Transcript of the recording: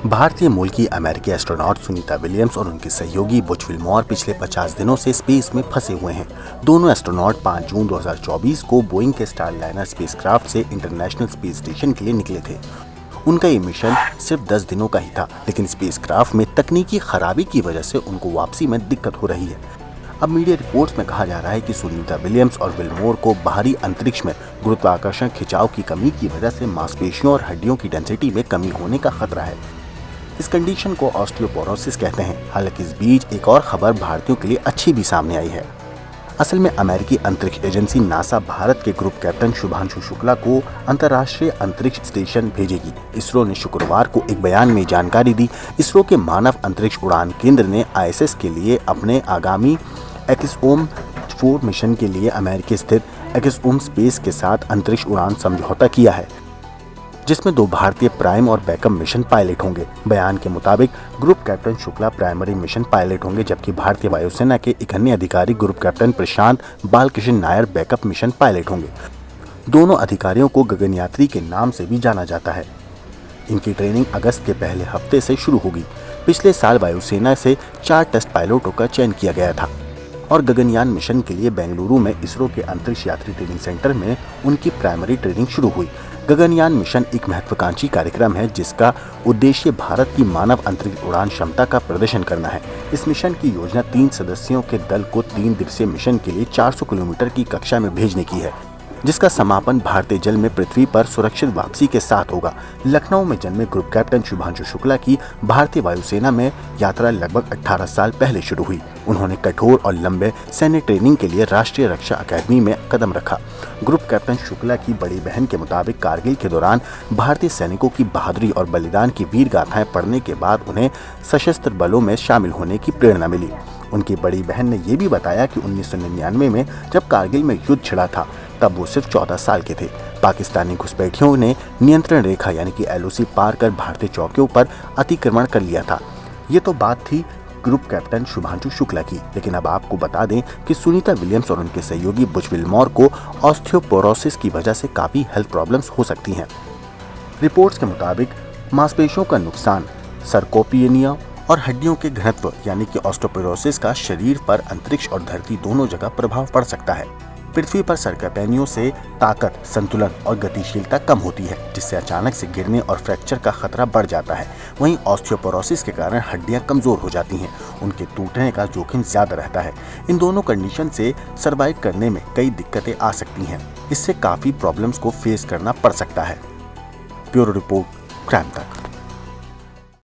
भारतीय मूल की अमेरिकी एस्ट्रोनॉट सुनीता विलियम्स और उनके सहयोगी बुच विल्मोर पिछले 50 दिनों से स्पेस में फंसे हुए हैं। दोनों एस्ट्रोनॉट 5 जून 2024 को बोइंग के स्टारलाइनर स्पेसक्राफ्ट से इंटरनेशनल स्पेस स्टेशन के लिए निकले थे। उनका ये मिशन सिर्फ 10 दिनों का ही था, लेकिन स्पेसक्राफ्ट में तकनीकी खराबी की वजह से उनको वापसी में दिक्कत हो रही है। अब मीडिया रिपोर्ट्स में कहा जा रहा है कि सुनीता विलियम्स और विल्मोर को बाहरी अंतरिक्ष में गुरुत्वाकर्षण खिंचाव की कमी की वजह से मांसपेशियों और हड्डियों की डेंसिटी में कमी होने का खतरा है। इस कंडीशन को ऑस्टियोपोरोसिस कहते हैं। हालांकि इस बीच एक और खबर भारतीयों के लिए अच्छी भी सामने आई है। असल में अमेरिकी अंतरिक्ष एजेंसी नासा भारत के ग्रुप कैप्टन शुभांशु शुक्ला को अंतर्राष्ट्रीय अंतरिक्ष स्टेशन भेजेगी। इसरो ने शुक्रवार को एक बयान में जानकारी दी। इसरो के मानव अंतरिक्ष उड़ान केंद्र ने ISS के लिए अपने आगामी एक्सओम 4 मिशन के लिए अमेरिकी स्थित एक्सओम स्पेस के साथ अंतरिक्ष उड़ान समझौता किया है, जिसमें 2 भारतीय प्राइम और बैकअप मिशन पायलट होंगे। बयान के मुताबिक group captain Shukla primary mission pilot होंगे, जबकि भारतीय वायुसेना के एक अन्य अधिकारी group captain Prashant Balakrishna Nair backup mission pilot होंगे। दोनों अधिकारियों को गगनयात्री के नाम से भी जाना जाता है। इनकी ट्रेनिंग अगस्त के पहले हफ्ते से शुरू होगी। पिछले साल वायुसेना से 4 टेस्ट पायलटों का चयन किया गया था और गगनयान मिशन के लिए बेंगलुरु में इसरो के अंतरिक्ष यात्री ट्रेनिंग सेंटर में उनकी प्राइमरी ट्रेनिंग शुरू हुई। गगनयान मिशन एक महत्वाकांक्षी कार्यक्रम है, जिसका उद्देश्य भारत की मानव अंतरिक्ष उड़ान क्षमता का प्रदर्शन करना है। इस मिशन की योजना 3 सदस्यों के दल को 3 दिवसीय मिशन के लिए 400 किलोमीटर की कक्षा में भेजने की है, जिसका समापन भारतीय जल में पृथ्वी पर सुरक्षित वापसी के साथ होगा। लखनऊ में जन्मे ग्रुप कैप्टन शुभांशु शुक्ला की भारतीय वायुसेना में यात्रा लगभग 18 साल पहले शुरू हुई। उन्होंने कठोर और लंबे सैन्य ट्रेनिंग के लिए राष्ट्रीय रक्षा अकादमी में कदम रखा। ग्रुप कैप्टन शुक्ला की बड़ी बहन के मुताबिक कारगिल के दौरान भारतीय सैनिकों की बहादुरी और बलिदान की वीर गाथाएं पढ़ने के बाद उन्हें सशस्त्र बलों में शामिल होने की प्रेरणा मिली। उनकी बड़ी बहन ने यह भी बताया कि 1999 में जब कारगिल में युद्ध छिड़ा था, तब वो सिर्फ 14 साल के थे। पाकिस्तानी घुसपैठियों ने नियंत्रण रेखा यानी कि LOC पार कर भारतीय चौकियों पर अतिक्रमण कर लिया था। ये तो बात थी ग्रुप कैप्टन शुभांशु शुक्ला की, लेकिन अब आपको बता दें कि सुनीता विलियम्स और उनके सहयोगी बुच विल्मोर को ऑस्टियोपोरोसिस की वजह से काफ़ी हेल्थ प्रॉब्लम्स हो सकती हैं। रिपोर्ट्स के मुताबिक मांसपेशियों का नुकसान, सर्कोपियनिया और हड्डियों के घनत्व यानी कि ऑस्टियोपोरोसिस का शरीर पर अंतरिक्ष और धरती दोनों जगह प्रभाव पड़ सकता है। पृथ्वी पर सर्कोपेनिया से ताकत, संतुलन और गतिशीलता कम होती है, जिससे अचानक से गिरने और फ्रैक्चर का खतरा बढ़ जाता है। वहीं ऑस्टियोपोरोसिस के कारण हड्डियां कमजोर हो जाती हैं, उनके टूटने का जोखिम ज्यादा रहता है। इन दोनों कंडीशन से सर्वाइव करने में कई दिक्कतें आ सकती हैं। इससे काफी प्रॉब्लम्स को फेस करना पड़ सकता है। ब्यूरो रिपोर्ट, क्राइम तक।